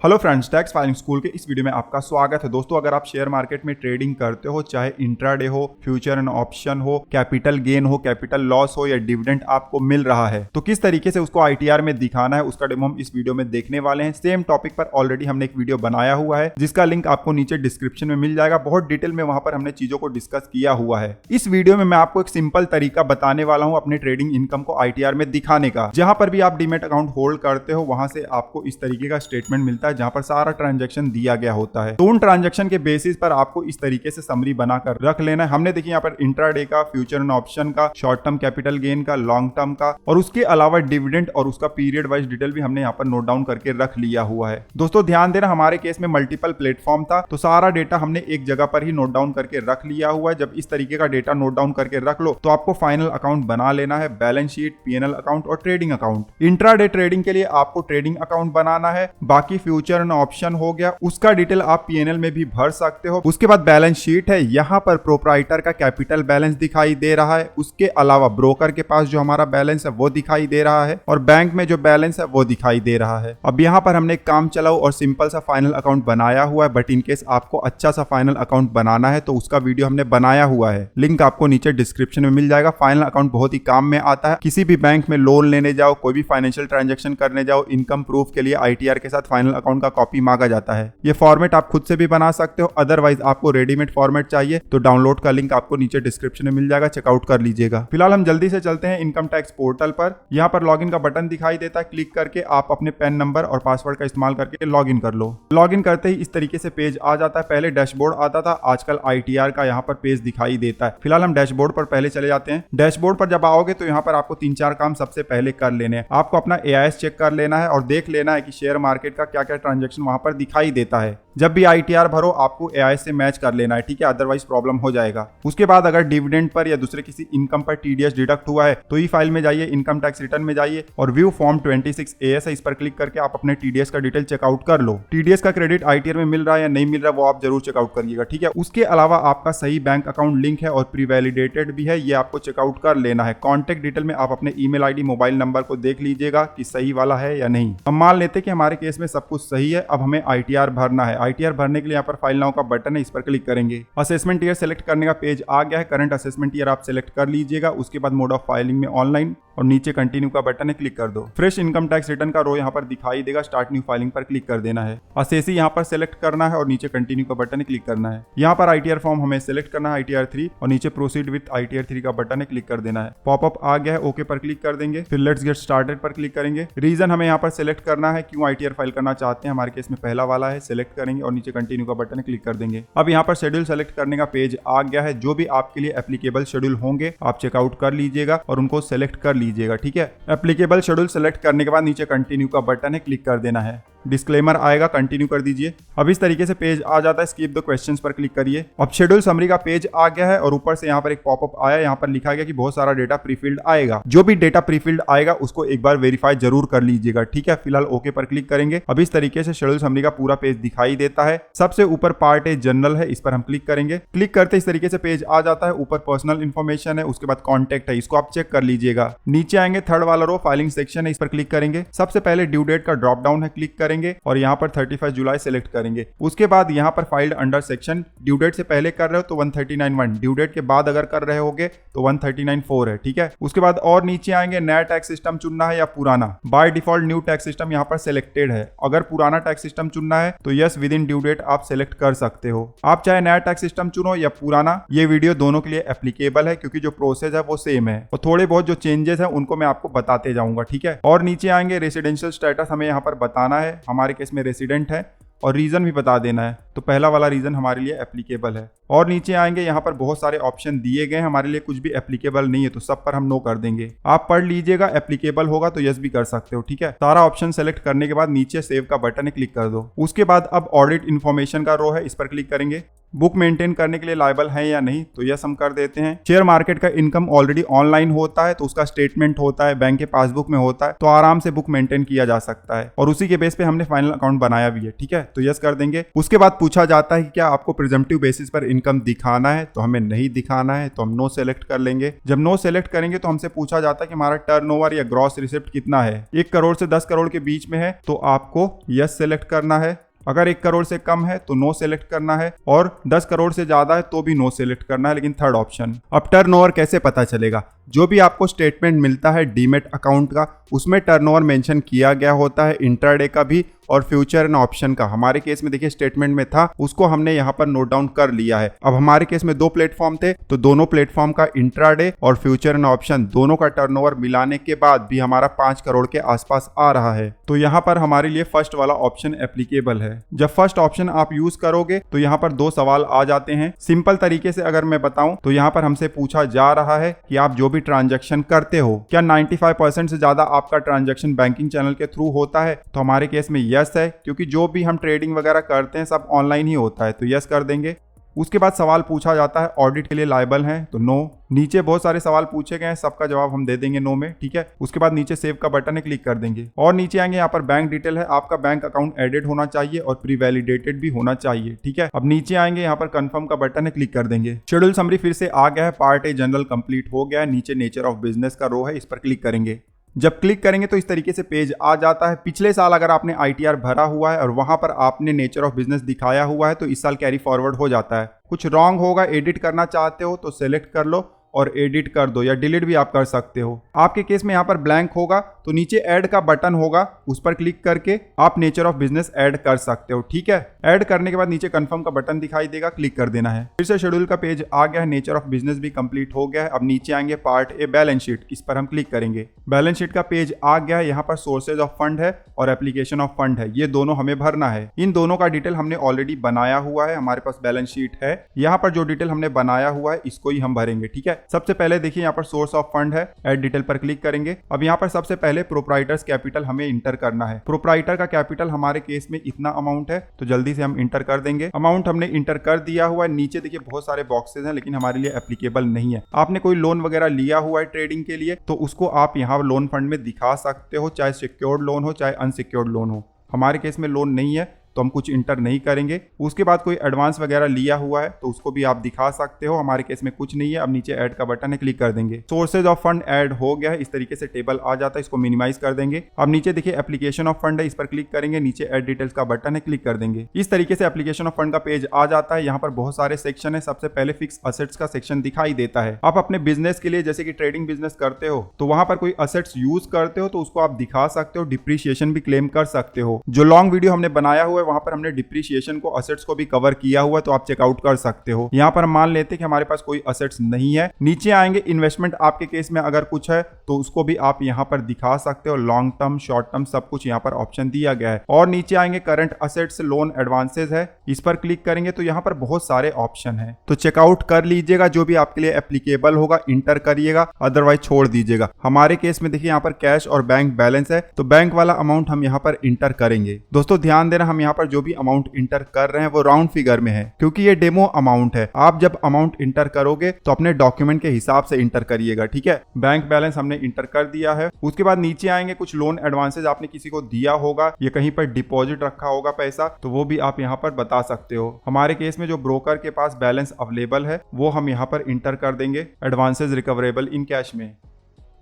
Hello friends, tax filing school के इस video में आपका स्वागत है। दोस्तों, अगर आप शेयर मार्केट में ट्रेडिंग करते हो, चाहे इंट्राडे हो, फ्यूचर एंड ऑप्शन हो, कैपिटल गेन हो, कैपिटल लॉस हो या डिविडेंड आपको मिल रहा है, तो किस तरीके से उसको आईटीआर में दिखाना है उसका डेमो हम इस वीडियो में देखने वाले हैं। सेम टॉपिक पर ऑलरेडी हमने एक वीडियो बनाया हुआ है जिसका लिंक आपको नीचे डिस्क्रिप्शन में मिल जाएगा। बहुत डिटेल में वहां पर हमने चीजों को डिस्कस किया हुआ है। इस वीडियो में मैं आपको एक सिंपल तरीका बताने वाला हूं अपने ट्रेडिंग इनकम को आईटीआर में दिखाने का। जहां पर भी आप डीमैट अकाउंट होल्ड करते हो वहां से आपको इस तरीके का स्टेटमेंट मिलता है जहां पर सारा ट्रांजैक्शन दिया गया होता है। तो उन ट्रांजैक्शन के बेसिस पर आपको इस तरीके से समरी बनाकर रख लेना है। हमने देखिए यहाँ पर इंट्राडे का, फ्यूचर एंड ऑप्शन का, शॉर्ट टर्म कैपिटल गेन का, लॉन्ग टर्म का और उसके अलावा डिविडेंड और उसका पीरियड वाइज डिटेल भी हमने यहाँ पर नोट डाउन करके रख लिया हुआ है। दोस्तों ध्यान देना, हमारे केस में मल्टीपल प्लेटफॉर्म था तो सारा डेटा हमने एक जगह पर ही नोट डाउन करके रख लिया हुआ है। जब इस तरीके का डेटा नोट डाउन करके रख लो तो आपको फाइनल अकाउंट बना लेना है, बैलेंस शीट, पीएनएल अकाउंट और ट्रेडिंग अकाउंट। इंट्राडे ट्रेडिंग के लिए आपको ट्रेडिंग अकाउंट बनाना है। बाकी फ्यूचर एंड ऑप्शन हो गया, उसका डिटेल आप पीएनएल में भी भर सकते हो। उसके बाद बैलेंस शीट है, यहाँ पर प्रोप्राइटर का कैपिटल बैलेंस दिखाई दे रहा है। उसके अलावा ब्रोकर के पास जो हमारा बैलेंस है वो दिखाई दे रहा है और बैंक में जो बैलेंस है वो दिखाई दे रहा है। अब यहाँ पर हमने काम चलाओ और सिंपल सा फाइनल अकाउंट बनाया हुआ है। बट इनकेस आपको अच्छा सा फाइनल अकाउंट बनाना है तो उसका वीडियो हमने बनाया हुआ है, लिंक आपको नीचे डिस्क्रिप्शन में मिल जाएगा। फाइनल अकाउंट बहुत ही काम में आता है। किसी भी बैंक में लोन लेने जाओ, कोई भी फाइनेंशियल ट्रांजेक्शन करने जाओ, इनकम प्रूफ के लिए आईटीआर के साथ फाइनल अकाउंट का कॉपी मांगा जाता है। ये फॉर्मेट आप खुद से भी बना सकते हो, अदरवाइज आपको रेडीमेड फॉर्मेट चाहिए तो डाउनलोड का लिंक आपको नीचे डिस्क्रिप्शन में मिल जाएगा, चेकआउट कर लीजिएगा। फिलहाल हम जल्दी से चलते हैं इनकम टैक्स पोर्टल पर। यहाँ पर लॉगिन का बटन दिखाई देता है, क्लिक करके आप अपने पैन नंबर और पासवर्ड का इस्तेमाल करके लॉगिन कर लो। लॉगिन करते ही इस तरीके से पेज आ जाता है। पहले डैशबोर्ड आता था, आजकल आईटीआर का यहाँ पर पेज दिखाई देता है। फिलहाल हम डैशबोर्ड पर पहले चले जाते हैं। डैशबोर्ड पर जब आओगे तो यहाँ पर आपको 3-4 काम सबसे पहले कर लेने हैं। आपको अपना एआईएस चेक कर लेना है और देख लेना है कि शेयर मार्केट का क्या क्या ट्रांजेक्शन वहां पर दिखाई देता है। जब भी आईटीआर भरो आपको एआईएस से मैच कर लेना है, ठीक है, अदरवाइज प्रॉब्लम हो जाएगा। उसके बाद अगर डिविडेंड पर या दूसरे किसी इनकम पर टीडीएस डिडक्ट हुआ है तो ई फाइल में जाइए, इनकम टैक्स रिटर्न में जाइए और व्यू फॉर्म 26 एएस है, इस पर क्लिक करके आप अपने टीडीएस का डिटेल चेकआउट कर लो। टीडीएस का क्रेडिट आईटीआर में मिल रहा है या नहीं मिल रहा वो आप जरूर चेकआउट करिएगा, ठीक है। उसके अलावा आपका सही बैंक अकाउंट लिंक है और प्री वैलिडेटेड भी है, ये आपको चेकआउट कर लेना है। कॉन्टैक्ट डिटेल में आप अपने ईमेल आईडी, मोबाइल नंबर को देख लीजिएगा कि सही वाला है या नहीं। हम मान लेते कि हमारे केस में सब कुछ सही है। अब हमें आईटीआर भरना है। आईटीआर भरने के लिए पर फाइल नाउ का बटन है, इस पर क्लिक करेंगे। असेसमेंट ईयर सेलेक्ट करने का पेज आ गया है। करंट असेसमेंट ईयर आप सेलेक्ट कर लीजिएगा। उसके बाद मोड ऑफ फाइलिंग में ऑनलाइन और नीचे कंटिन्यू का बटन है, क्लिक कर दो। फ्रेश इनकम टैक्स रिटर्न का रो यहाँ पर दिखाई देगा, स्टार्ट न्यू फाइलिंग पर क्लिक कर देना है। असेसी यहाँ पर सेलेक्ट करना है और नीचे कंटिन्यू का बटन है, क्लिक करना है। यहाँ पर आईटीआर फॉर्म हमें सेलेक्ट करना है, आईटीआर 3 और नीचे प्रोसीड विद आईटीआर 3 का बटन है, क्लिक कर देना है। पॉपअप आ गया है, ओके पर क्लिक कर देंगे। फिर लेट्स गेट स्टार्टेड पर क्लिक करेंगे। रीजन हमें यहाँ पर सेलेक्ट करना है, क्यों आईटीआर फाइल करना चाहते हैं। हमारे केस में पहला वाला है, सेलेक्ट करेंगे और नीचे कंटिन्यू का बटन है, क्लिक कर देंगे। अब यहाँ पर शेड्यूल सेलेक्ट करने का पेज आ गया है। जो भी आपके लिए एप्लीकेबल शेड्यूल होंगे आप चेकआउट कर लीजिएगा और उनको सेलेक्ट कर लीजिएगा, ठीक है। एप्लीकेबल शेड्यूल सेलेक्ट करने के बाद नीचे कंटिन्यू का बटन है, क्लिक कर देना है। डिस्क्लेमर आएगा, कंटिन्यू कर दीजिए। अब इस तरीके से पेज आ जाता है, स्किप द क्वेश्चंस पर क्लिक करिए। अब शेड्यूल समरी का पेज आ गया है और ऊपर से यहाँ पर एक पॉपअप आया, यहाँ पर लिखा गया कि बहुत सारा डेटा प्रीफिल्ड आएगा। जो भी डेटा प्रीफिल्ड आएगा उसको एक बार वेरीफाई जरूर कर लीजिएगा, ठीक है। फिलहाल ओके पर क्लिक करेंगे। अब इस तरीके से शेड्यूल समरी का पूरा पेज दिखाई देता है। सबसे ऊपर पार्ट ए जनरल है, इस पर हम क्लिक करेंगे। क्लिक करते इस तरीके से पेज आ जाता है। ऊपर पर्सनल इन्फॉर्मेशन है, उसके बाद कॉन्टैक्ट है, इसको आप चेक कर लीजिएगा। नीचे आएंगे, थर्ड वाला रो फाइलिंग सेक्शन है, इस पर क्लिक करेंगे। सबसे पहले ड्यू डेट का ड्रॉप डाउन है, क्लिक करेंगे और यहाँ पर 31 जुलाई सेलेक्ट करेंगे। उसके बाद यहाँ पर filed under section, due date से पहले कर रहे हो तो 139(1), ड्यू डेट के बाद अगर कर रहे होगे तो 139(4) है, ठीक है। उसके बाद और नीचे आएंगे, नया टैक्स सिस्टम चुनना है या पुराना। By default new tax system यहाँ पर सिलेक्टेड है। अगर पुराना टैक्स सिस्टम चुनना है तो yes with in due date आप सेलेक्ट कर सकते हो। आप चाहे नया टैक्स सिस्टम चुनो या पुराना, ये वीडियो दोनों के लिए एप्लीकेबल है क्योंकि जो प्रोसेस है वो सेम है और थोड़े बहुत जो चेंजेस है उनको मैं आपको बताते जाऊंगा, ठीक है। और नीचे आएंगे, रेसिडेंशियल स्टेटस हमें यहाँ पर बताना है। हमारे केस में रेसिडेंट है और रीजन भी बता देना है, तो पहला वाला रीजन हमारे लिए एप्लीकेबल है। और नीचे आएंगे, यहाँ पर बहुत सारे ऑप्शन दिए गए हैं, हमारे लिए कुछ भी एप्लीकेबल नहीं है तो सब पर हम नो कर देंगे। आप पढ़ लीजिएगा, एप्लीकेबल होगा तो यस भी कर सकते हो, ठीक है। सारा ऑप्शन सेलेक्ट करने के बाद नीचे सेव का बटन है, क्लिक कर दो। उसके बाद अब ऑडिट इन्फॉर्मेशन का रो है, इस पर क्लिक करेंगे। बुक मेंटेन करने के लिए लायबल है या नहीं तो यस हम कर देते हैं। शेयर मार्केट का इनकम ऑलरेडी ऑनलाइन होता है तो उसका स्टेटमेंट होता है, बैंक के पासबुक में होता है, तो आराम से बुक मेंटेन किया जा सकता है और उसी के बेस पे हमने फाइनल अकाउंट बनाया भी है, ठीक है, तो यस कर देंगे। उसके बाद पूछा जाता है कि क्या आपको प्रिजम्पटिव बेसिस पर इनकम दिखाना है, तो हमें नहीं दिखाना है, तो हम नो सेलेक्ट कर लेंगे। जब नो सेलेक्ट करेंगे तो हमसे पूछा जाता है कि हमारा टर्नओवर या ग्रॉस रिसिप्ट कितना है। 1 करोड़ से 10 करोड़ के बीच में है तो आपको यस सेलेक्ट करना है। अगर 1 करोड़ से कम है तो नो सेलेक्ट करना है, और 10 करोड़ से ज्यादा है तो भी नो सेलेक्ट करना है, लेकिन थर्ड ऑप्शन। अब टर्नओवर कैसे पता चलेगा? जो भी आपको स्टेटमेंट मिलता है डीमेट अकाउंट का, उसमें टर्नओवर मेंशन किया गया होता है, इंट्राडे का भी और फ्यूचर एंड ऑप्शन का। हमारे केस में देखिए स्टेटमेंट में था, उसको हमने यहाँ पर नोट डाउन कर लिया है। अब हमारे केस में 2 प्लेटफॉर्म थे, तो दोनों प्लेटफॉर्म का इंट्राडे और फ्यूचर एंड ऑप्शन दोनों का टर्नओवर मिलाने के बाद भी हमारा 5 करोड़ के आसपास आ रहा है। तो यहाँ पर हमारे लिए फर्स्ट वाला ऑप्शन एप्लीकेबल है। जब फर्स्ट ऑप्शन आप यूज करोगे तो यहाँ पर 2 सवाल आ जाते हैं। सिंपल तरीके से अगर मैं बताऊं तो यहाँ पर हमसे पूछा जा रहा है कि आप जो भी ट्रांजैक्शन करते हो, क्या 95% से ज्यादा आपका ट्रांजैक्शन बैंकिंग चैनल के थ्रू होता है? तो हमारे केस में यस है, क्योंकि जो भी हम ट्रेडिंग वगैरह करते हैं सब ऑनलाइन ही होता है, तो यस कर देंगे। उसके बाद सवाल पूछा जाता है ऑडिट के लिए लायबल हैं, तो नो। नीचे बहुत सारे सवाल पूछे गए हैं, सबका जवाब हम दे देंगे नो में, ठीक है। उसके बाद नीचे सेव का बटन है, क्लिक कर देंगे। और नीचे आएंगे, यहाँ पर बैंक डिटेल है, आपका बैंक अकाउंट एडेड होना चाहिए और प्री वैलिडेटेड भी होना चाहिए, ठीक है। अब नीचे आएंगे, यहाँ पर कंफर्म का बटन है, क्लिक कर देंगे। शेड्यूल समरी फिर से आ गया है, पार्ट ए जनरल कंप्लीट हो गया है। नीचे नेचर ऑफ बिजनेस का रो है, इस पर क्लिक करेंगे। जब क्लिक करेंगे तो इस तरीके से पेज आ जाता है। पिछले साल अगर आपने ITR भरा हुआ है और वहां पर आपने नेचर ऑफ बिजनेस दिखाया हुआ है तो इस साल कैरी फॉरवर्ड हो जाता है। कुछ रॉन्ग होगा, एडिट करना चाहते हो तो सेलेक्ट कर लो और एडिट कर दो, या डिलीट भी आप कर सकते हो। आपके केस में यहाँ पर ब्लैंक होगा तो नीचे ऐड का बटन होगा, उस पर क्लिक करके आप नेचर ऑफ बिजनेस ऐड कर सकते हो, ठीक है। ऐड करने के बाद नीचे कंफर्म का बटन दिखाई देगा, क्लिक कर देना है। फिर से शेड्यूल का पेज आ गया है, नेचर ऑफ बिजनेस भी कंप्लीट हो गया है। अब नीचे आएंगे पार्ट ए बैलेंस शीट, इस पर हम क्लिक करेंगे। बैलेंस शीट का पेज आ गया है, यहाँ पर सोर्सेज ऑफ फंड है और एप्लीकेशन ऑफ फंड है, ये दोनों हमें भरना है। इन दोनों का डिटेल हमने ऑलरेडी बनाया हुआ है, हमारे पास बैलेंस शीट है। यहाँ पर जो डिटेल हमने बनाया हुआ है इसको ही हम भरेंगे, ठीक है। सबसे पहले देखिए यहाँ पर सोर्स ऑफ फंड है, ऐड डिटेल पर क्लिक करेंगे। अब यहाँ पर सबसे पहले प्रोप्राइटर्स कैपिटल हमें इंटर करना है। प्रोप्राइटर का कैपिटल हमारे केस में इतना अमाउंट है, तो जल्दी से हम इंटर कर देंगे। अमाउंट हमने इंटर कर दिया हुआ है। नीचे देखिए बहुत सारे बॉक्सेस हैं, लेकिन हमारे लिए एप्लीकेबल नहीं है। आपने कोई लोन वगैरह लिया हुआ है ट्रेडिंग के लिए तो उसको आप यहाँ लोन फंड में दिखा सकते हो, चाहे सिक्योर्ड लोन हो चाहे अनसिक्योर्ड लोन हो। हमारे केस में लोन नहीं है तो हम कुछ इंटर नहीं करेंगे। उसके बाद कोई एडवांस वगैरह लिया हुआ है तो उसको भी आप दिखा सकते हो, हमारे केस में कुछ नहीं है। अब नीचे ऐड का बटन है, क्लिक कर देंगे। सोर्सेज ऑफ फंड ऐड हो गया है, इस तरीके से टेबल आ जाता है, इसको मिनिमाइज कर देंगे। अब नीचे देखिए एप्लीकेशन ऑफ फंड है, इस पर क्लिक करेंगे। नीचे ऐड डिटेल्स का बटन है, क्लिक कर देंगे। इस तरीके से एप्लीकेशन ऑफ फंड का पेज आ जाता है। यहाँ पर बहुत सारे सेक्शन है। सबसे पहले फिक्स असेट्स का सेक्शन दिखाई देता है। आप अपने बिजनेस के लिए जैसे कि ट्रेडिंग बिजनेस करते हो तो वहां पर कोई असेट्स यूज करते हो तो उसको आप दिखा सकते हो, डिप्रिसिएशन भी क्लेम कर सकते हो। जो लॉन्ग वीडियो हमने बनाया हुआ है वहां पर हमने डिप्रिसिएशन को, असेट्स को भी कवर किया हुआ, तो आप चेकआउट कर सकते हो। यहाँ पर मान लेते हैं कि हमारे पास कोई असेट्स नहीं है। नीचे आएंगे, इन्वेस्टमेंट आपके केस में अगर कुछ है तो उसको भी आप यहाँ पर दिखा सकते हो। लॉन्ग टर्म, शॉर्ट टर्म सब कुछ यहाँ पर ऑप्शन दिया गया है। और नीचे आएंगे, करंट असेट्स, लोन एडवांसेस है, इस पर क्लिक करेंगे तो यहाँ पर बहुत सारे ऑप्शन है, तो चेकआउट कर लीजिएगा। जो भी आपके लिए एप्लीकेबल होगा इंटर करिएगा, अदरवाइज छोड़ दीजिएगा। हमारे केस में देखिए यहाँ पर कैश और बैंक बैलेंस है, तो बैंक वाला अमाउंट हम यहाँ पर इंटर करेंगे। दोस्तों ध्यान देना, हम यहाँ पर जो भी अमाउंट इंटर कर रहे हैं वो राउंड फिगर में है, क्योंकि ये डेमो अमाउंट है। आप जब अमाउंट इंटर करोगे तो अपने डॉक्यूमेंट के हिसाब से इंटर करिएगा, ठीक है। बैंक बैलेंस हमने इंटर कर दिया है। उसके बाद नीचे आएंगे, कुछ लोन एडवांसेज आपने किसी को दिया होगा, ये कहीं पर डिपॉजिट रखा होगा पैसा, तो वो भी आप यहाँ पर बता सकते हो। हमारे केस में जो ब्रोकर के पास बैलेंस अवेलेबल है वो हम यहाँ पर इंटर कर देंगे, एडवांसेज रिकवरेबल इन कैश में।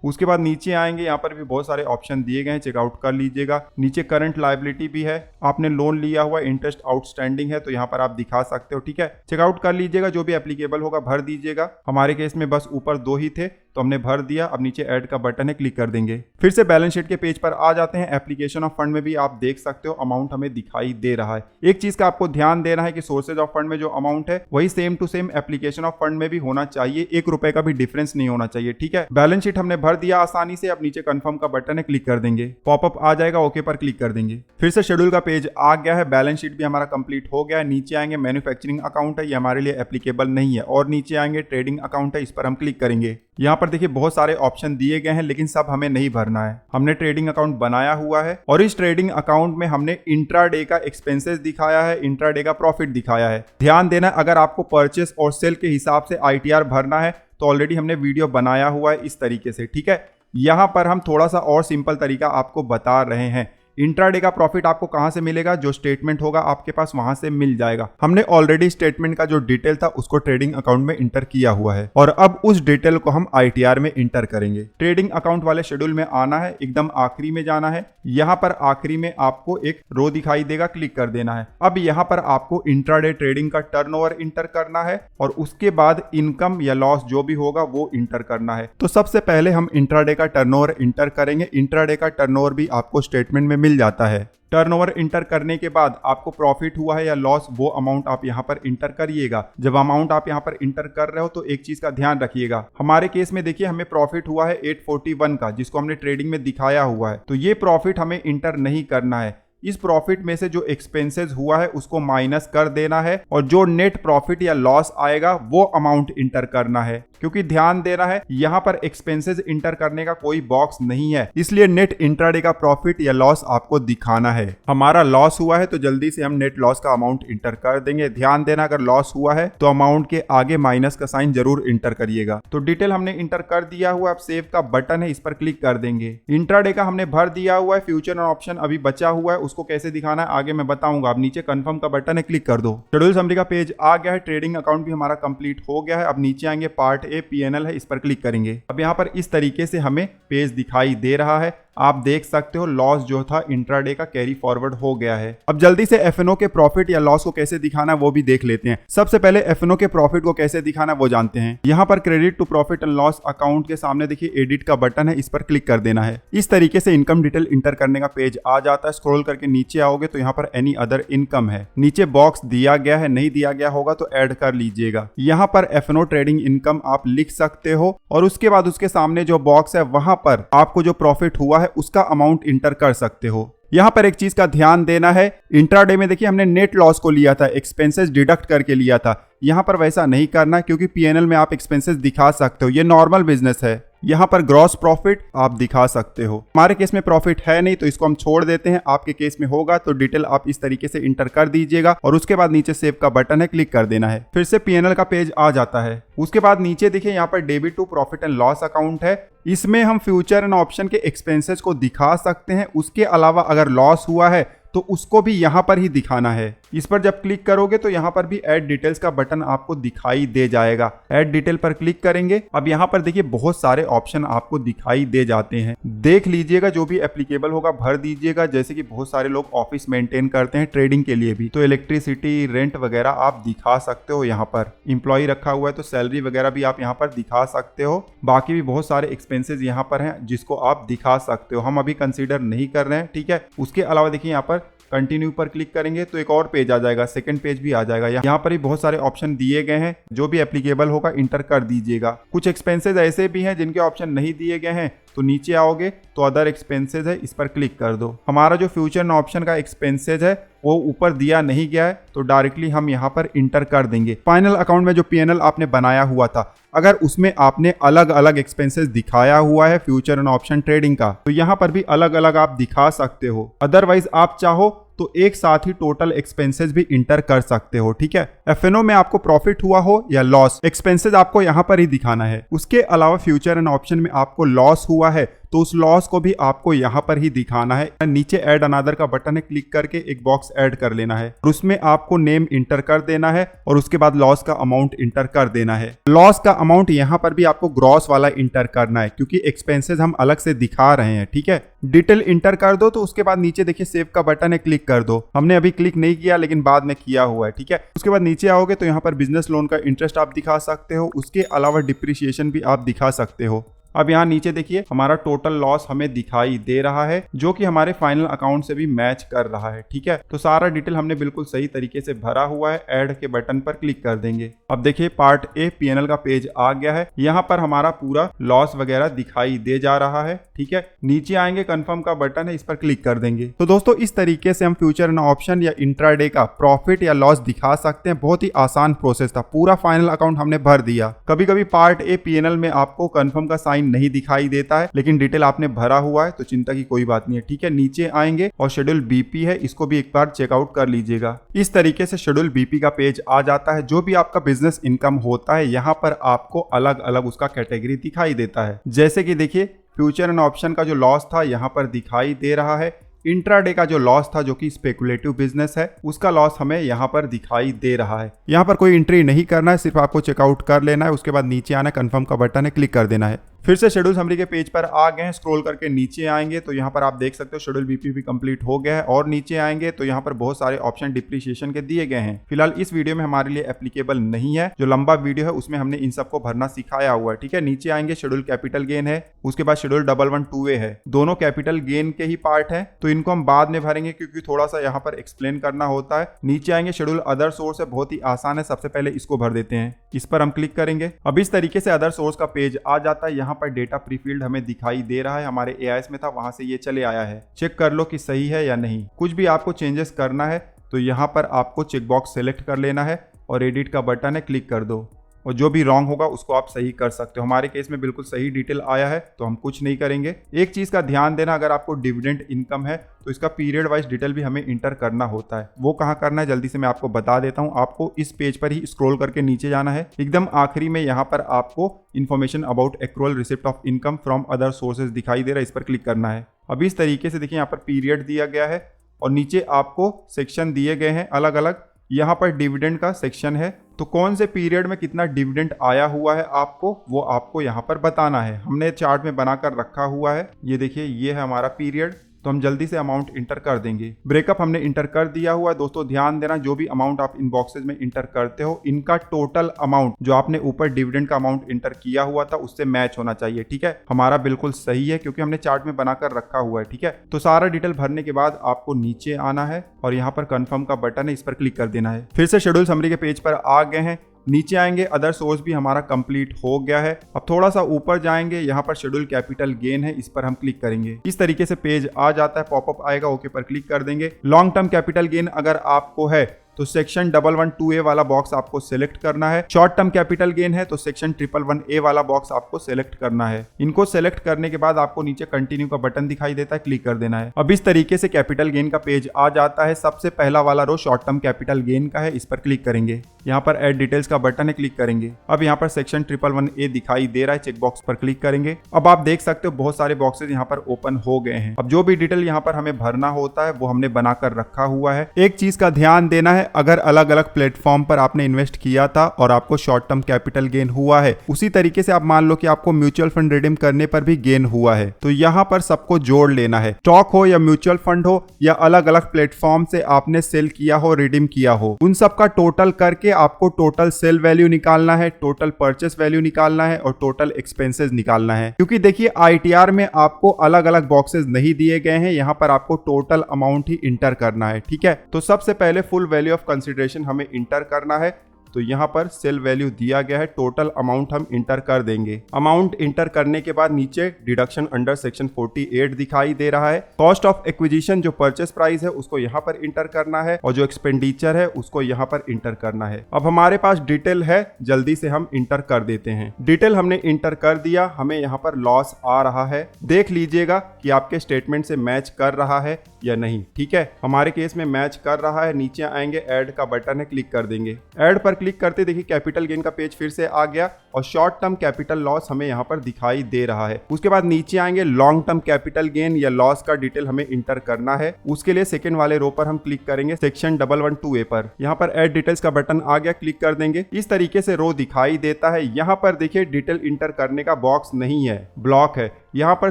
उसके बाद नीचे आएंगे, यहाँ पर भी बहुत सारे ऑप्शन दिए गए हैं, चेकआउट कर लीजिएगा। नीचे करंट लायबिलिटी भी है, आपने लोन लिया हुआ, इंटरेस्ट आउटस्टैंडिंग है तो यहाँ पर आप दिखा सकते हो, ठीक है। चेकआउट कर लीजिएगा, जो भी एप्लीकेबल होगा भर दीजिएगा। हमारे केस में बस ऊपर 2 ही थे तो हमने भर दिया। अब नीचे ऐड का बटन है, क्लिक कर देंगे। फिर से बैलेंस शीट के पेज पर आ जाते हैं। एप्लीकेशन ऑफ फंड में भी आप देख सकते हो अमाउंट हमें दिखाई दे रहा है। एक चीज का आपको ध्यान देना है कि सोर्सेज ऑफ फंड में जो अमाउंट है वही same to same application of fund में भी होना चाहिए, 1 रुपए का भी डिफरेंस नहीं होना चाहिए, ठीक है। बैलेंस शीट हमने भर दिया आसानी से। अब नीचे कंफर्म का बटन है, क्लिक कर देंगे। पॉपअप आ जाएगा, ओके पर क्लिक कर देंगे। फिर से शेड्यूल का पेज आ गया है, बैलेंस शीट भी हमारा कंप्लीट हो गया है। नीचे आएंगे, मैन्युफैक्चरिंग अकाउंट है, ये हमारे लिए एप्लीकेबल नहीं है। और नीचे आएंगे, ट्रेडिंग अकाउंट है, इस पर हम क्लिक करेंगे। यहाँ पर देखिए बहुत सारे ऑप्शन दिए गए हैं, लेकिन सब हमें नहीं भरना है। हमने ट्रेडिंग अकाउंट बनाया हुआ है और इस ट्रेडिंग अकाउंट में हमने इंट्राडे का एक्सपेंसेस दिखाया है, इंट्राडे का प्रॉफिट दिखाया है। ध्यान देना, अगर आपको परचेस और सेल के हिसाब से ITR भरना है तो ऑलरेडी हमने वीडियो बनाया हुआ है इस तरीके से, ठीक है। यहाँ पर हम थोड़ा सा और सिंपल तरीका आपको बता रहे हैं। इंट्राडे का प्रॉफिट आपको कहां से मिलेगा, जो स्टेटमेंट होगा आपके पास वहां से मिल जाएगा। हमने ऑलरेडी स्टेटमेंट का जो डिटेल था उसको ट्रेडिंग अकाउंट में इंटर किया हुआ है और अब उस डिटेल को हम ITR में इंटर करेंगे। ट्रेडिंग अकाउंट वाले शेड्यूल में आना है, एकदम आखिरी में जाना है। यहां पर आखिरी में आपको एक रो दिखाई देगा, क्लिक कर देना है। अब यहां पर आपको इंट्राडे ट्रेडिंग का टर्नओवर इंटर करना है और उसके बाद इनकम या लॉस जो भी होगा वो इंटर करना है। तो सबसे पहले हम इंट्राडे का टर्नओवर इंटर करेंगे। इंट्राडे का टर्नओवर भी आपको स्टेटमेंट में मिल जाता है। टर्नओवर इंटर करने के बाद आपको प्रॉफिट हुआ है या लॉस, वो अमाउंट आप यहां पर इंटर करिएगा। जब अमाउंट आप यहां पर इंटर कर रहे हो तो एक चीज का ध्यान रखिएगा। हमारे केस में देखिए हमें प्रॉफिट हुआ है 841 का, जिसको हमने ट्रेडिंग में दिखाया हुआ है। तो ये प्रॉफिट हमें इंटर नहीं करना है। इस प्रॉफिट में से जो एक्सपेंसेस हुआ है उसको माइनस कर देना है और जो नेट प्रॉफिट या लॉस आएगा वो अमाउंट इंटर करना है। क्योंकि ध्यान देना है यहां पर एक्सपेंसेस इंटर करने का कोई बॉक्स नहीं है, इसलिए नेट इंट्राडे का प्रॉफिट या लॉस आपको दिखाना है। हमारा लॉस हुआ है तो जल्दी से हम नेट लॉस का अमाउंट इंटर कर देंगे। ध्यान देना अगर लॉस हुआ है तो अमाउंट के आगे माइनस का साइन जरूर इंटर करिएगा। तो डिटेल हमने इंटर कर दिया हुआ, अब सेव का बटन है, इस पर क्लिक कर देंगे। इंट्राडे का हमने भर दिया हुआ है, फ्यूचर और ऑप्शन अभी बचा हुआ है, उसको कैसे दिखाना है आगे मैं बताऊंगा। अब नीचे कंफर्म का बटन है, क्लिक कर दो। शेड्यूल समरी का पेज आ गया है, ट्रेडिंग अकाउंट भी हमारा कंप्लीट हो गया है। अब नीचे आएंगे, पार्ट ए PNL है, इस पर क्लिक करेंगे। अब यहाँ पर इस तरीके से हमें पेज दिखाई दे रहा है। आप देख सकते हो लॉस जो था इंट्राडे का कैरी फॉरवर्ड हो गया है। अब जल्दी से FNO के प्रॉफिट या लॉस को कैसे दिखाना है वो भी देख लेते हैं। सबसे पहले FNO के प्रॉफिट को कैसे दिखाना है वो जानते हैं। यहाँ पर credit to profit and loss account के सामने देखिए एडिट का बटन है, इस पर क्लिक कर देना है। इस तरीके से इनकम डिटेल इंटर करने का पेज आ जाता है। स्क्रॉल करके नीचे आओगे तो यहाँ पर एनी अदर इनकम है, नीचे बॉक्स दिया गया है, नहीं दिया गया होगा तो ऐड कर लीजिएगा। यहाँ पर FNO ट्रेडिंग इनकम आप लिख सकते हो और उसके बाद उसके सामने जो बॉक्स है वहां पर आपको जो प्रॉफिट हुआ है उसका अमाउंट इंटर कर सकते हो। यहां पर एक चीज का ध्यान देना है, इंट्राडे में देखिए हमने नेट लॉस को लिया था, एक्सपेंसेस डिडक्ट करके लिया था। यहां पर वैसा नहीं करना क्योंकि PNL में आप एक्सपेंसेस दिखा सकते हो, ये नॉर्मल बिजनेस है। यहां पर ग्रॉस प्रॉफिट आप दिखा सकते हो। हमारे केस में प्रॉफिट है नहीं तो इसको हम छोड़ देते हैं। आपके केस में होगा तो डिटेल आप इस तरीके से इंटर कर दीजिएगा और उसके बाद नीचे सेव का बटन है, क्लिक कर देना है। फिर से PNL का पेज आ जाता है। उसके बाद नीचे देखिए यहाँ पर debit to profit and loss account है, इसमें हम फ्यूचर एंड ऑप्शन के एक्सपेंसेस को दिखा सकते हैं। उसके अलावा अगर लॉस हुआ है तो उसको भी यहां पर ही दिखाना है। इस पर जब क्लिक करोगे तो यहां पर भी ऐड डिटेल्स का बटन आपको दिखाई दे जाएगा। ऐड डिटेल पर क्लिक करेंगे। अब यहां पर देखिए बहुत सारे ऑप्शन आपको दिखाई दे जाते हैं, देख लीजिएगा, जो भी एप्लीकेबल होगा भर दीजिएगा। जैसे कि बहुत सारे लोग ऑफिस मेंटेन करते हैं ट्रेडिंग के लिए भी, तो इलेक्ट्रिसिटी, रेंट वगैरह आप दिखा सकते हो। यहाँ पर एम्प्लॉय रखा हुआ है तो सैलरी वगैरह भी आप यहाँ पर दिखा सकते हो। बाकी भी बहुत सारे एक्सपेंसेस यहाँ पर हैं जिसको आप दिखा सकते हो, हम अभी कंसीडर नहीं कर रहे हैं, ठीक है। उसके अलावा देखिए यहाँ पर कंटिन्यू पर क्लिक करेंगे तो एक और पेज आ जाएगा, सेकंड पेज भी आ जाएगा। यहाँ पर ही बहुत सारे ऑप्शन दिए गए हैं, जो भी एप्लीकेबल होगा इंटर कर दीजिएगा। कुछ एक्सपेंसेस ऐसे भी हैं जिनके ऑप्शन नहीं दिए गए हैं, तो नीचे आओगे तो अदर एक्सपेंसेस है, इस पर क्लिक कर दो। हमारा जो फ्यूचर ऑप्शन का एक्सपेंसेस है वो ऊपर दिया नहीं गया है तो डायरेक्टली हम यहाँ पर इंटर कर देंगे। फाइनल अकाउंट में जो PNL आपने बनाया हुआ था, अगर उसमें आपने अलग अलग एक्सपेंसेस दिखाया हुआ है फ्यूचर एंड ऑप्शन ट्रेडिंग का, तो यहाँ पर भी अलग अलग आप दिखा सकते हो। अदरवाइज आप चाहो तो एक साथ ही टोटल एक्सपेंसेस भी इंटर कर सकते हो, ठीक है। FNO में आपको प्रॉफिट हुआ हो या लॉस, एक्सपेंसेस आपको यहाँ पर ही दिखाना है। उसके अलावा फ्यूचर एंड ऑप्शन में आपको लॉस हुआ है तो उस लॉस को भी आपको यहाँ पर ही दिखाना है। नीचे ऐड अनदर का बटन है, क्लिक करके एक बॉक्स ऐड कर लेना है और उसमें आपको नेम इंटर कर देना है और उसके बाद लॉस का अमाउंट इंटर कर देना है। लॉस का अमाउंट यहाँ पर भी आपको ग्रॉस वाला इंटर करना है क्योंकि एक्सपेंसेस हम अलग से दिखा रहे हैं, ठीक है। डिटेल इंटर कर दो तो उसके बाद नीचे देखिए सेव का बटन है, क्लिक कर दो। हमने अभी क्लिक नहीं किया लेकिन बाद में किया हुआ है, ठीक है। उसके बाद नीचे आओगे तो यहाँ पर बिजनेस लोन का इंटरेस्ट आप दिखा सकते हो, उसके अलावा डिप्रिसिएशन भी आप दिखा सकते हो। अब यहाँ नीचे देखिए हमारा टोटल लॉस हमें दिखाई दे रहा है जो कि हमारे फाइनल अकाउंट से भी मैच कर रहा है, ठीक है। तो सारा डिटेल हमने बिल्कुल सही तरीके से भरा हुआ है। ऐड के बटन पर क्लिक कर देंगे। अब देखिए पार्ट ए PNL का पेज आ गया है। यहाँ पर हमारा पूरा लॉस वगैरह दिखाई दे जा रहा है, ठीक है। नीचे आएंगे, कंफर्म का बटन है, इस पर क्लिक कर देंगे। तो दोस्तों इस तरीके से हम फ्यूचर एंड ऑप्शन या इंट्राडे का प्रॉफिट या लॉस दिखा सकते हैं। बहुत ही आसान प्रोसेस था, पूरा फाइनल अकाउंट हमने भर दिया। कभी कभी पार्ट ए PNL में आपको कंफर्म का साइन नहीं दिखाई देता है, लेकिन डिटेल आपने भरा हुआ है तो चिंता की कोई बात नहीं है, ठीक है। नीचे आएंगे और शेड्यूल BP है, इसको भी एक बार चेकआउट कर लीजिएगा। इस तरीके से शेड्यूल BP का पेज आ जाता है। जो भी आपका बिजनेस इनकम होता है यहाँ पर आपको अलग अलग उसका कैटेगरी दिखाई देता है। जैसे कि देखिए फ्यूचर एंड ऑप्शन का जो लॉस था यहाँ पर दिखाई दे रहा है, इंट्राडे का जो लॉस था जो कि स्पेकुलेटिव बिजनेस है उसका लॉस हमें यहाँ पर दिखाई दे रहा है। यहाँ पर कोई एंट्री नहीं करना है, सिर्फ आपको चेकआउट कर लेना है। उसके बाद नीचे आना है, कंफर्म का बटन है, क्लिक कर देना है। फिर से शेड्यूल समरी के पेज पर आ गए हैं। स्क्रॉल करके नीचे आएंगे तो यहाँ पर आप देख सकते हो शेड्यूल बीपीपी कंप्लीट हो गया है। और नीचे आएंगे तो यहाँ पर बहुत सारे ऑप्शन डिप्रिसिएशन के दिए गए हैं। फिलहाल इस वीडियो में हमारे लिए एप्लीकेबल नहीं है। जो लंबा वीडियो है उसमें हमने इन सबको भरना सिखाया हुआ है, ठीक है। नीचे आएंगे, शेड्यूल कैपिटल गेन है, उसके बाद शेड्यूल 1112A है। दोनों कैपिटल गेन के ही पार्ट है, तो इनको हम बाद में भरेंगे क्योंकि थोड़ा सा यहाँ पर एक्सप्लेन करना होता है। नीचे आएंगे, शेड्यूल अदर सोर्स है, बहुत ही आसान है। सबसे पहले इसको भर देते हैं, इस पर हम क्लिक करेंगे। अब इस तरीके से अदर सोर्स का पेज आ जाता है। यहाँ पर डेटा प्रीफिल्ड हमें दिखाई दे रहा है, हमारे एआईएस में था, वहां से ये चले आया है। चेक कर लो कि सही है या नहीं। कुछ भी आपको चेंजेस करना है तो यहाँ पर आपको चेकबॉक्स सेलेक्ट कर लेना है और एडिट का बटन है, क्लिक कर दो। और जो भी रॉन्ग होगा उसको आप सही कर सकते हो। हमारे केस में बिल्कुल सही डिटेल आया है तो हम कुछ नहीं करेंगे। एक चीज का ध्यान देना, अगर आपको डिविडेंड इनकम है तो इसका पीरियड वाइज डिटेल भी हमें इंटर करना होता है। वो कहाँ करना है जल्दी से मैं आपको बता देता हूँ। आपको इस पेज पर ही स्क्रॉल करके नीचे जाना है। एकदम आखिरी में यहाँ पर आपको information about accrual receipt of income from other sources दिखाई दे रहा है, इस पर क्लिक करना है। अभी इस तरीके से देखिए, यहाँ पर पीरियड दिया गया है और नीचे आपको सेक्शन दिए गए हैं अलग अलग। यहाँ पर डिविडेंड का सेक्शन है, तो कौन से पीरियड में कितना डिविडेंड आया हुआ है आपको वो आपको यहाँ पर बताना है। हमने चार्ट में बनाकर रखा हुआ है, ये देखिए, ये है हमारा पीरियड। तो हम जल्दी से अमाउंट इंटर कर देंगे। ब्रेकअप हमने इंटर कर दिया हुआ है। दोस्तों ध्यान देना, जो भी अमाउंट आप इन बॉक्सेस में इंटर करते हो, इनका टोटल अमाउंट जो आपने ऊपर डिविडेंड का अमाउंट इंटर किया हुआ था उससे मैच होना चाहिए, ठीक है। हमारा बिल्कुल सही है क्योंकि हमने चार्ट में बनाकर रखा हुआ है, ठीक है। तो सारा डिटेल भरने के बाद आपको नीचे आना है और यहाँ पर कंफर्म का बटन है, इस पर क्लिक कर देना है। फिर से शेड्यूल समरी के पेज पर आ गए हैं। नीचे आएंगे, अदर सोर्स भी हमारा कंप्लीट हो गया है। अब थोड़ा सा ऊपर जाएंगे, यहाँ पर शेड्यूल कैपिटल गेन है, इस पर हम क्लिक करेंगे। इस तरीके से पेज आ जाता है, पॉपअप आएगा, ओके पर क्लिक कर देंगे। लॉन्ग टर्म कैपिटल गेन अगर आपको है तो सेक्शन 1112A वाला बॉक्स आपको सिलेक्ट करना है। शॉर्ट टर्म कैपिटल गेन है तो सेक्शन 1111A वाला बॉक्स आपको सिलेक्ट करना है। इनको सिलेक्ट करने के बाद आपको नीचे कंटिन्यू का बटन दिखाई देता है, क्लिक कर देना है। अब इस तरीके से कैपिटल गेन का पेज आ जाता है। सबसे पहला वाला रो शॉर्ट टर्म कैपिटल गेन का है, इस पर क्लिक करेंगे। यहाँ पर एड डिटेल्स का बटन है, क्लिक करेंगे। अब यहाँ पर सेक्शन 1111A दिखाई दे रहा है, चेक बॉक्स पर क्लिक करेंगे। अब आप देख सकते हो बहुत सारे बॉक्सेस यहाँ पर ओपन हो गए हैं। अब जो भी डिटेल यहाँ पर हमें भरना होता है वो हमने बनाकर रखा हुआ है। एक चीज का ध्यान देना है, अगर अलग अलग प्लेटफॉर्म पर आपने इन्वेस्ट किया था और आपको शॉर्ट टर्म कैपिटल गेन हुआ है, उसी तरीके से आप मान लो कि आपको म्यूचुअल फंड रिडीम करने पर भी गेन हुआ है, तो यहाँ पर सबको जोड़ लेना है। स्टॉक हो या म्यूचुअल फंड हो या अलग अलग प्लेटफॉर्म से आपने सेल किया हो, रिडीम किया हो, उन सब का टोटल करके आपको टोटल सेल वैल्यू निकालना है, टोटल परचेस वैल्यू निकालना है और टोटल एक्सपेंसेस निकालना है। क्योंकि देखिए आईटीआर में आपको अलग अलग बॉक्सेस नहीं दिए गए हैं, यहाँ पर आपको टोटल अमाउंट ही इंटर करना है, ठीक है। तो सबसे पहले फुल वैल्यू ऑफ कंसिडरेशन हमें इंटर करना है। तो यहाँ पर सेल वैल्यू दिया गया है, टोटल अमाउंट हम इंटर कर देंगे। अमाउंट इंटर करने के बाद नीचे डिडक्शन अंडर सेक्शन 48 दिखाई दे रहा है। कॉस्ट ऑफ एक्विजिशन जो परचेस प्राइस है उसको यहाँ पर इंटर करना है और जो एक्सपेंडिचर है उसको यहाँ पर इंटर करना है। अब हमारे पास डिटेल है, जल्दी से हम इंटर कर देते हैं। डिटेल हमने इंटर कर दिया, हमें यहाँ पर लॉस आ रहा है। देख लीजिएगा कि आपके स्टेटमेंट से मैच कर रहा है या नहीं, ठीक है। हमारे केस में मैच कर रहा है। नीचे आएंगे, ऐड का बटन है, क्लिक कर देंगे। ऐड पर क्लिक करते देखिए कैपिटल गेन का पेज फिर से आ गया और शॉर्ट टर्म कैपिटल लॉस हमें यहाँ पर दिखाई दे रहा है। उसके बाद नीचे आएंगे, लॉन्ग टर्म कैपिटल गेन या लॉस का डिटेल हमें इंटर करना है। उसके लिए सेकंड वाले रो पर हम क्लिक करेंगे, सेक्शन 1112A पर। यहाँ पर ऐड डिटेल्स का बटन आ गया, क्लिक कर देंगे। इस तरीके से रो दिखाई देता है। यहाँ पर देखिए डिटेल इंटर करने का बॉक्स नहीं है, ब्लॉक है। यहाँ पर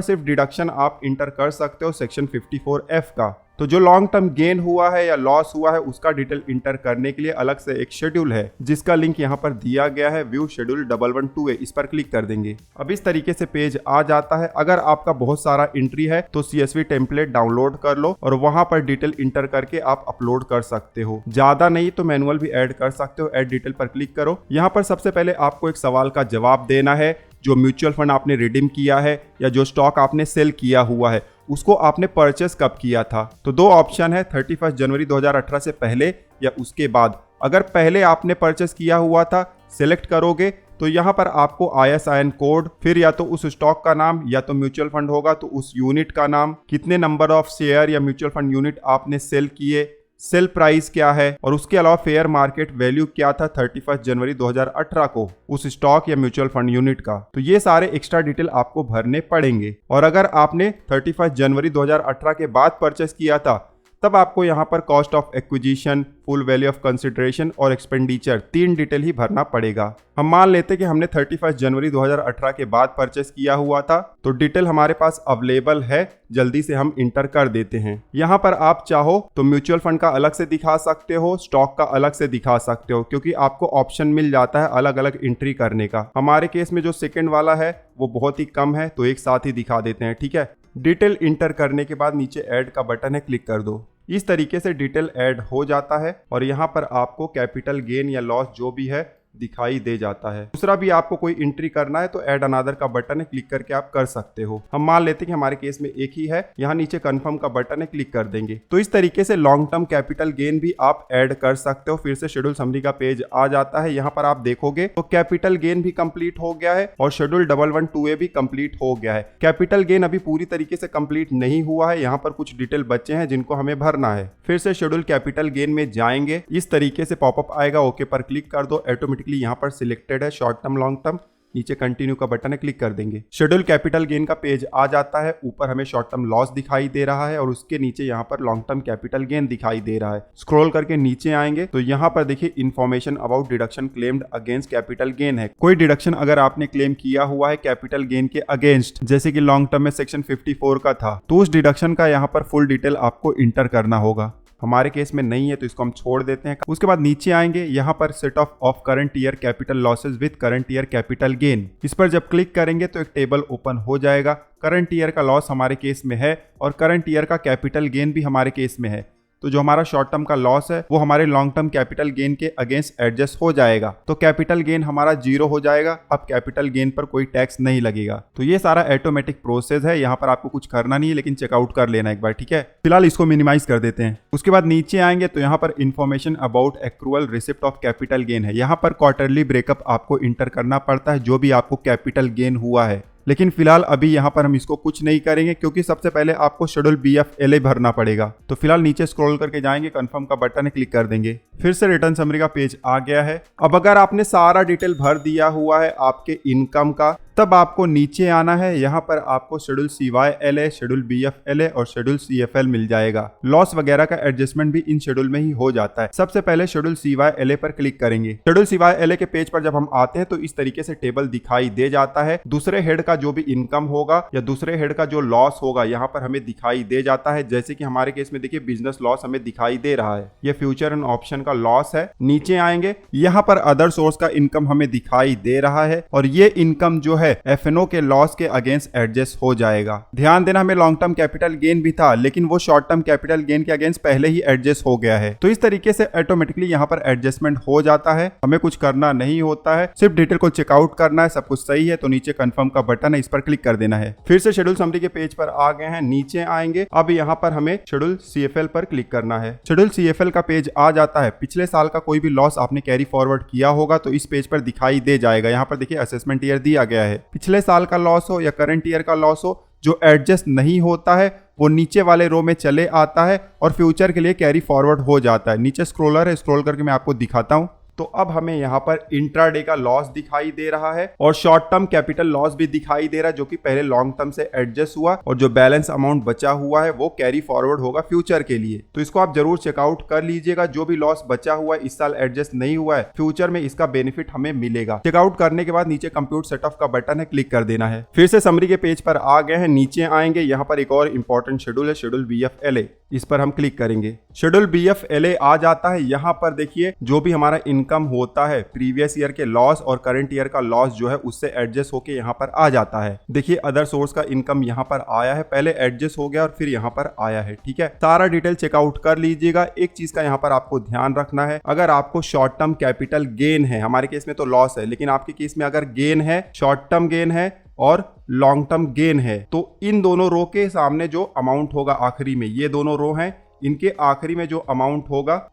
सिर्फ डिडक्शन आप इंटर कर सकते हो सेक्शन 54F का। तो जो लॉन्ग टर्म गेन हुआ है या लॉस हुआ है उसका डिटेल इंटर करने के लिए अलग से एक शेड्यूल है जिसका लिंक यहाँ पर दिया गया है, व्यू शेड्यूल 1112A, इस पर क्लिक कर देंगे। अब इस तरीके से पेज आ जाता है। अगर आपका बहुत सारा एंट्री है तो CSV टेम्पलेट डाउनलोड कर लो और वहां पर डिटेल इंटर करके आप अपलोड कर सकते हो। ज्यादा नहीं तो मैनुअल भी ऐड कर सकते हो। ऐड डिटेल पर क्लिक करो। यहाँ पर सबसे पहले आपको एक सवाल का जवाब देना है। जो म्यूचुअल फंड आपने रिडीम किया है या जो स्टॉक आपने सेल किया हुआ है उसको आपने परचेस कब किया था। तो दो ऑप्शन है, 31 जनवरी 2018 से पहले या उसके बाद। अगर पहले आपने परचेस किया हुआ था सिलेक्ट करोगे तो यहाँ पर आपको ISIN कोड, फिर या तो उस स्टॉक का नाम या तो म्यूचुअल फंड होगा तो उस यूनिट का नाम, कितने नंबर ऑफ शेयर या म्यूचुअल फंड यूनिट आपने सेल किए, सेल प्राइस क्या है और उसके अलावा फेयर मार्केट वैल्यू क्या था 31 जनवरी 2018 को उस स्टॉक या म्यूचुअल फंड यूनिट का। तो ये सारे एक्स्ट्रा डिटेल आपको भरने पड़ेंगे। और अगर आपने 31 जनवरी 2018 के बाद परचेस किया था तब आपको यहाँ पर cost of acquisition, full value of consideration और एक्सपेंडिचर 3 डिटेल ही भरना पड़ेगा। हम मान लेते कि हमने 31 जनवरी 2018 के बाद परचेस किया हुआ था, तो डिटेल हमारे पास अवेलेबल है, जल्दी से हम इंटर कर देते हैं। यहाँ पर आप चाहो तो म्यूचुअल फंड का अलग से दिखा सकते हो, स्टॉक का अलग से दिखा सकते हो, क्योंकि आपको ऑप्शन मिल जाता है अलग अलग एंट्री करने का। हमारे केस में जो सेकेंड वाला है वो बहुत ही कम है, तो एक साथ ही दिखा देते हैं। ठीक है, डिटेल इंटर करने के बाद नीचे ऐड का बटन है, क्लिक कर दो। इस तरीके से डिटेल ऐड हो जाता है और यहाँ पर आपको कैपिटल गेन या लॉस जो भी है दिखाई दे जाता है। दूसरा भी आपको कोई एंट्री करना है तो ऐड अनदर का बटन है, क्लिक करके आप कर सकते हो। हम मान लेते हैं कि हमारे केस में एक ही है, यहाँ नीचे कंफर्म का बटन है, क्लिक कर देंगे। तो इस तरीके से लॉन्ग टर्म कैपिटल गेन भी आप ऐड कर सकते हो। फिर से शेड्यूल समरी का पेज आ जाता है, यहाँ पर आप देखोगे तो कैपिटल गेन भी कंप्लीट हो गया है और शेड्यूल 112A भी कंप्लीट हो गया है। कैपिटल गेन अभी पूरी तरीके से कंप्लीट नहीं हुआ है, यहाँ पर कुछ डिटेल बचे हैं जिनको हमें भरना है। फिर से शेड्यूल कैपिटल गेन में जाएंगे, इस तरीके से पॉपअप आएगा, ओके पर क्लिक कर दो। ऑटोमेटिकली यहाँ पर सिलेक्टेड है शॉर्ट टर्म लॉन्ग टर्म, नीचे कंटिन्यू का बटन है, क्लिक कर देंगे। शेड्यूल कैपिटल गेन का पेज आ जाता है, ऊपर हमें शॉर्ट टर्म लॉस दिखाई दे रहा है और उसके नीचे यहाँ पर लॉन्ग टर्म कैपिटल गेन दिखाई दे रहा है। स्क्रॉल करके नीचे आएंगे तो यहाँ पर देखिए information about deduction claimed against capital gain है। कोई डिडक्शन अगर आपने क्लेम किया हुआ है कैपिटल गेन के अगेंस्ट, जैसे कि लॉन्ग टर्म में सेक्शन 54 का था, तो उस डिडक्शन का यहाँ पर फुल डिटेल आपको इंटर करना होगा। हमारे केस में नहीं है तो इसको हम छोड़ देते हैं। उसके बाद नीचे आएंगे, यहाँ पर set of current year capital losses with current year capital gain, इस पर जब क्लिक करेंगे तो एक टेबल ओपन हो जाएगा। करंट ईयर का लॉस हमारे केस में है और करंट ईयर का कैपिटल गेन भी हमारे केस में है, तो जो हमारा शॉर्ट टर्म का लॉस है वो हमारे लॉन्ग टर्म कैपिटल गेन के अगेंस्ट एडजस्ट हो जाएगा। तो कैपिटल गेन हमारा 0 हो जाएगा, अब कैपिटल गेन पर कोई टैक्स नहीं लगेगा। तो ये सारा ऑटोमेटिक प्रोसेस है, यहाँ पर आपको कुछ करना नहीं है, लेकिन चेकआउट कर लेना एक बार। ठीक है, फिलहाल इसको मिनिमाइज कर देते हैं। उसके बाद नीचे आएंगे तो यहाँ पर information about accrual receipt of capital gain है। यहाँ पर क्वार्टरली ब्रेकअप आपको इंटर करना पड़ता है जो भी आपको कैपिटल गेन हुआ है, लेकिन फिलहाल अभी यहाँ पर हम इसको कुछ नहीं करेंगे क्योंकि सबसे पहले आपको शेड्यूल BFLA भरना पड़ेगा। तो फिलहाल नीचे स्क्रॉल करके जाएंगे, कंफर्म का बटन है, क्लिक कर देंगे। फिर से रिटर्न समरी का पेज आ गया है। अब अगर आपने सारा डिटेल भर दिया हुआ है आपके इनकम का, तब आपको नीचे आना है। यहाँ पर आपको शेड्यूल CYLA, शेड्यूल BFLA और शेड्यूल CFL मिल जाएगा। लॉस वगैरह का एडजस्टमेंट भी इन शेड्यूल में ही हो जाता है। सबसे पहले शेड्यूल CYLA पर क्लिक करेंगे। शेड्यूल CYLA के पेज पर जब हम आते हैं तो इस तरीके से टेबल दिखाई दे जाता है। दूसरे हेड का जो भी इनकम होगा या दूसरे हेड का जो लॉस होगा यहाँ पर हमें दिखाई दे जाता है। जैसे कि हमारे केस में देखिए बिजनेस लॉस हमें दिखाई दे रहा है, ये फ्यूचर एंड ऑप्शन का लॉस है। नीचे आएंगे, यहाँ पर अदर सोर्स का इनकम हमें दिखाई दे रहा है और ये इनकम जो है FNO के लॉस के अगेंस्ट एडजस्ट हो जाएगा। ध्यान देना, हमें लॉन्ग टर्म कैपिटल गेन भी था लेकिन वो शॉर्ट टर्म कैपिटल गेन के अगेंस्ट पहले ही एडजस्ट हो गया है। तो इस तरीके से ऑटोमेटिकली यहाँ पर एडजस्टमेंट हो जाता है, हमें कुछ करना नहीं होता है, सिर्फ डिटेल को चेकआउट करना है। सब कुछ सही है तो नीचे कंफर्म का बटन है, इस पर क्लिक कर देना है। फिर से शेड्यूल समरी के पेज पर आ गए हैं, नीचे आएंगे। अब यहाँ पर हमें शेड्यूल CFL पर क्लिक करना है। शेड्यूल CFL का पेज आ जाता है। पिछले साल का कोई भी लॉस आपने कैरी फॉरवर्ड किया होगा तो इस पेज पर दिखाई दे जाएगा। यहाँ पर देखिए असेसमेंट ईयर दिया गया है। पिछले साल का लॉस हो या करंट ईयर का लॉस हो, जो एडजस्ट नहीं होता है वो नीचे वाले रो में चले आता है और फ्यूचर के लिए कैरी फॉरवर्ड हो जाता है। नीचे स्क्रॉलर है, स्क्रॉल करके मैं आपको दिखाता हूं। तो अब हमें यहाँ पर इंट्राडे का लॉस दिखाई दे रहा है और शॉर्ट टर्म कैपिटल लॉस भी दिखाई दे रहा है, जो कि पहले लॉन्ग टर्म से एडजस्ट हुआ और जो बैलेंस अमाउंट बचा हुआ है वो कैरी फॉरवर्ड होगा फ्यूचर के लिए। तो इसको आप जरूर चेकआउट कर लीजिएगा। जो भी लॉस बचा हुआ है इस साल एडजस्ट नहीं हुआ है, फ्यूचर में इसका बेनिफिट हमें मिलेगा। चेकआउट करने के बाद नीचे कंप्यूट सेट ऑफ का बटन है, क्लिक कर देना है। फिर से समरी के पेज पर आ गए हैं, नीचे आएंगे। यहाँ पर एक और इंपॉर्टेंट शेड्यूल है, शेड्यूल BFLA, इस पर हम क्लिक करेंगे। शेड्यूल BFLA आ जाता है। यहाँ पर देखिए जो भी हमारा इनकम होता है प्रीवियस ईयर के लॉस और करंट ईयर का लॉस जो है उससे एडजस्ट होके यहाँ पर आ जाता है। देखिए अदर सोर्स का इनकम यहाँ पर आया है, पहले एडजस्ट हो गया और फिर यहाँ पर आया है। ठीक है, सारा डिटेल चेकआउट कर लीजिएगा। एक चीज का यहाँ पर आपको ध्यान रखना है, अगर आपको शॉर्ट टर्म कैपिटल गेन है, हमारे केस में तो लॉस है, लेकिन आपके केस में अगर गेन है, शॉर्ट टर्म गेन है और लॉन्ग टर्म गेन है, तो इन दोनों रो के सामने जो अमाउंट होगा आखिरी में, ये दोनों रो हैं, इनके आखिरी में जो अमाउंट होगा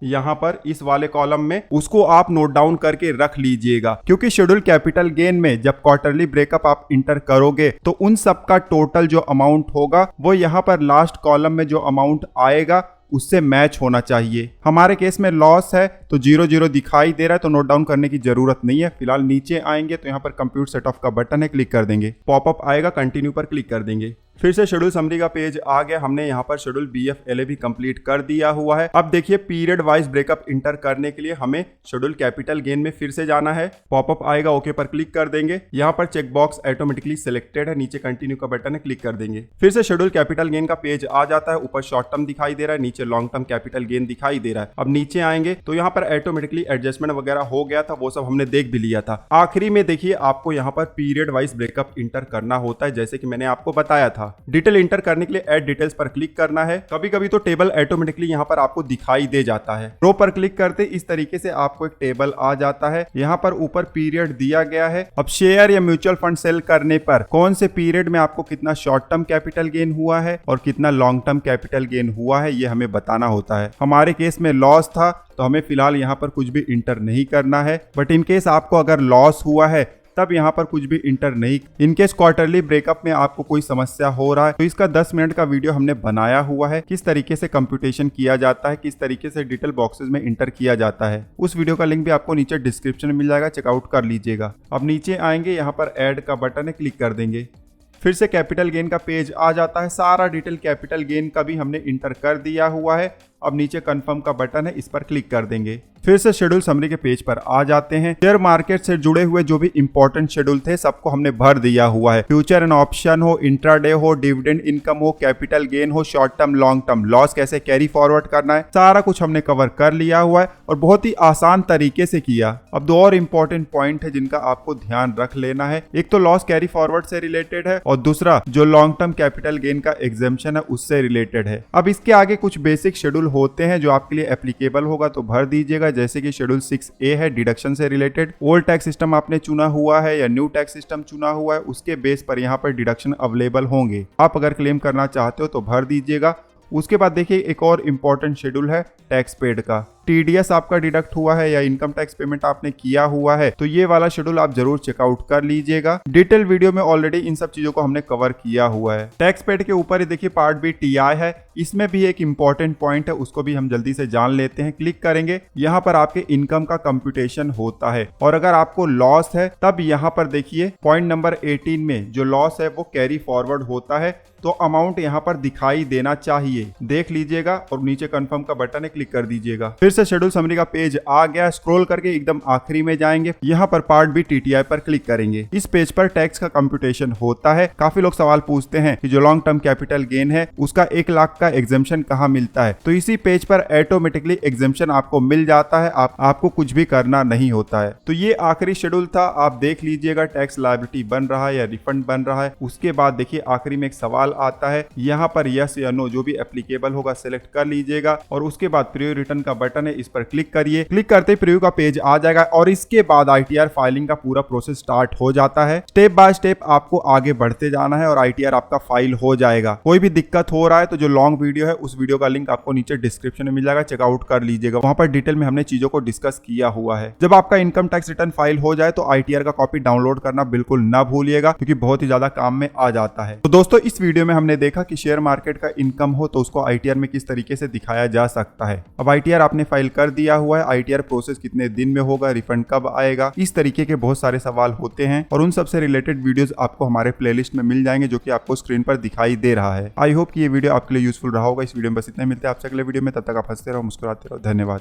यहाँ पर इस वाले कॉलम में, उसको आप नोट डाउन करके रख लीजिएगा। क्योंकि शेड्यूल कैपिटल गेन में जब क्वार्टरली ब्रेकअप आप इंटर करोगे तो उन सब का टोटल जो अमाउंट होगा वो यहाँ पर लास्ट कॉलम में जो अमाउंट आएगा उससे मैच होना चाहिए। हमारे केस में लॉस है तो 0 दिखाई दे रहा है, तो नोट डाउन करने की जरूरत नहीं है। फिलहाल नीचे आएंगे तो यहाँ पर कंप्यूट सेट ऑफ का बटन है, क्लिक कर देंगे। पॉपअप आएगा, कंटिन्यू पर क्लिक कर देंगे। फिर से शेड्यूल समरी का पेज आ गया। हमने यहाँ पर शेड्यूल BF-LA भी कंप्लीट कर दिया हुआ है। अब देखिए पीरियड वाइज ब्रेकअप इंटर करने के लिए हमें शेड्यूल कैपिटल गेन में फिर से जाना है। पॉपअप आएगा, ओके पर क्लिक कर देंगे। यहाँ पर चेक बॉक्स ऑटोमेटिकली सिलेक्टेड है, नीचे कंटिन्यू का बटन है, क्लिक कर देंगे। फिर से शेड्यूल कैपिटल गेन का पेज आ जाता है। ऊपर शॉर्ट टर्म दिखाई दे रहा है, नीचे लॉन्ग टर्म कैपिटल गेन दिखाई दे रहा है। अब नीचे आएंगे तो यहाँ पर ऑटोमेटिकली एडजस्टमेंट वगैरह हो गया था, वो सब हमने देख भी लिया था। आखिरी में देखिए आपको यहाँ पर पीरियड वाइज ब्रेकअप इंटर करना होता है, जैसे कि मैंने आपको बताया था। डिटेल इंटर करने के लिए ऐड डिटेल्स पर क्लिक करना है। कभी कभी तो टेबल ऑटोमेटिकली यहाँ पर आपको दिखाई दे जाता है। रो पर क्लिक करते इस तरीके से आपको एक टेबल आ जाता है। यहाँ पर ऊपर पीरियड दिया गया है। अब शेयर या म्यूचुअल फंड सेल करने पर कौन से पीरियड में आपको कितना शॉर्ट टर्म कैपिटल गेन हुआ है और कितना लॉन्ग टर्म कैपिटल गेन हुआ है, ये हमें बताना होता है। हमारे केस में लॉस था तो हमें फिलहाल यहाँ पर कुछ भी इंटर नहीं करना है, बट इनकेस आपको अगर लॉस हुआ है तब यहाँ पर कुछ भी इंटर नहीं। इनकेस क्वार्टरली ब्रेकअप में आपको कोई समस्या हो रहा है तो इसका 10 मिनट का वीडियो हमने बनाया हुआ है, किस तरीके से कंप्यूटेशन किया जाता है, किस तरीके से डिटेल बॉक्सेस में इंटर किया जाता है। उस वीडियो का लिंक भी आपको नीचे डिस्क्रिप्शन में मिल जाएगा, चेकआउट कर लीजिएगा। अब नीचे आएंगे, यहाँ पर ऐड का बटन है, क्लिक कर देंगे। फिर से कैपिटल गेन का पेज आ जाता है। सारा डिटेल कैपिटल गेन का भी हमने इंटर कर दिया हुआ है। अब नीचे कंफर्म का बटन है, इस पर क्लिक कर देंगे। फिर से शेड्यूल समरी के पेज पर आ जाते हैं। शेयर मार्केट से जुड़े हुए जो भी इंपॉर्टेंट शेड्यूल थे सबको हमने भर दिया हुआ है। फ्यूचर एंड ऑप्शन हो, इंट्राडे हो, डिविडेंड इनकम हो, कैपिटल गेन हो, short term long term loss कैसे कैरी फॉरवर्ड करना है, सारा कुछ हमने कवर कर लिया हुआ है और बहुत ही आसान तरीके से किया। अब 2 और इंपॉर्टेंट पॉइंट है जिनका आपको ध्यान रख लेना है। एक तो लॉस कैरी फॉरवर्ड से रिलेटेड है और दूसरा जो लॉन्ग टर्म कैपिटल गेन का एग्जेम्पशन है उससे रिलेटेड है। अब इसके आगे कुछ बेसिक शेड्यूल होते हैं जो आपके लिए एप्लीकेबल होगा तो भर दीजिएगा, जैसे कि शेड्यूल 6A है डिडक्शन से रिलेटेड। ओल्ड टैक्स सिस्टम आपने चुना हुआ है या न्यू टैक्स सिस्टम चुना हुआ है, उसके बेस पर यहाँ पर डिडक्शन अवेलेबल होंगे। आप अगर क्लेम करना चाहते हो तो भर दीजिएगा। उसके बाद देखिए एक और इम्पॉर्टेंट शेड्यूल है टैक्स पेड का। TDS आपका डिडक्ट हुआ है या इनकम टैक्स पेमेंट आपने किया हुआ है तो ये वाला शेड्यूल आप जरूर चेकआउट कर लीजिएगा। डिटेल वीडियो में ऑलरेडी इन सब चीजों को हमने कवर किया हुआ है। टैक्स पेड के ऊपर ही देखिए पार्ट B TI है, इसमें भी एक इंपॉर्टेंट पॉइंट है, उसको भी हम जल्दी से जान लेते हैं। क्लिक करेंगे, यहाँ पर आपके इनकम का कंप्यूटेशन होता है और अगर आपको लॉस है तब यहाँ पर देखिए पॉइंट नंबर 18 में जो लॉस है वो कैरी फॉरवर्ड होता है, तो अमाउंट यहाँ पर दिखाई देना चाहिए, देख लीजिएगा और नीचे कंफर्म का बटन है, क्लिक कर दीजिएगा। फिर से शेड्यूल समरी का पेज आ गया। स्क्रॉल करके एकदम आखिरी में जाएंगे, यहाँ पर पार्ट B TTI पर क्लिक करेंगे। इस पेज पर टैक्स का कंप्यूटेशन होता है। काफी लोग सवाल पूछते हैं कि जो लॉन्ग टर्म कैपिटल गेन है उसका 1 लाख का एग्जेम्पशन कहाँ मिलता है, तो इसी पेज पर ऑटोमेटिकली एग्जेम्पशन आपको मिल जाता है, आपको कुछ भी करना नहीं होता है। तो ये आखिरी शेड्यूल था, आप देख लीजिएगा टैक्स लायबिलिटी बन रहा है या रिफंड बन रहा है। उसके बाद देखिए आखिरी में एक सवाल आता है, यहाँ पर यस या नो जो भी एप्लीकेबल होगा सिलेक्ट कर लीजिएगा और उसके बाद प्रीव्यू रिटर्न का बटन है, इस पर क्लिक करिए। क्लिक करते ही प्रीव्यू का पेज आ जाएगा और इसके बाद ITR फाइलिंग का पूरा प्रोसेस स्टार्ट हो जाता है। स्टेप बाय स्टेप आपको आगे बढ़ते जाना है और ITR आपका फाइल हो जाएगा। कोई भी दिक्कत हो रहा है तो जो लॉन्ग वीडियो है उस वीडियो का लिंक आपको नीचे डिस्क्रिप्शन में मिल जाएगा, चेकआउट कर लीजिएगा। वहां पर डिटेल में हमने चीजों को डिस्कस किया हुआ है। जब आपका इनकम टैक्स रिटर्न फाइल हो जाए तो ITR का कॉपी डाउनलोड करना बिल्कुल ना भूलिएगा, क्योंकि बहुत ही ज्यादा काम में आ जाता है। तो दोस्तों इस वीडियो में हमने देखा कि शेयर मार्केट का इनकम हो तो उसको ITR में किस तरीके से दिखाया जा सकता है। अब ITR आपने फाइल कर दिया हुआ है, ITR प्रोसेस कितने दिन में होगा, रिफंड कब आएगा, इस तरीके के बहुत सारे सवाल होते हैं और उन सब से रिलेटेड वीडियोस आपको हमारे प्लेलिस्ट में मिल जाएंगे जो कि आपको स्क्रीन पर दिखाई दे रहा है। आई होप कि ये वीडियो आपके लिए यूजफुल रहा होगा। इस वीडियो में बस इतना, मिलते हैं आपसे अगले वीडियो में, तब तक आप हंसते रहो, मुस्कुराते रहो। धन्यवाद।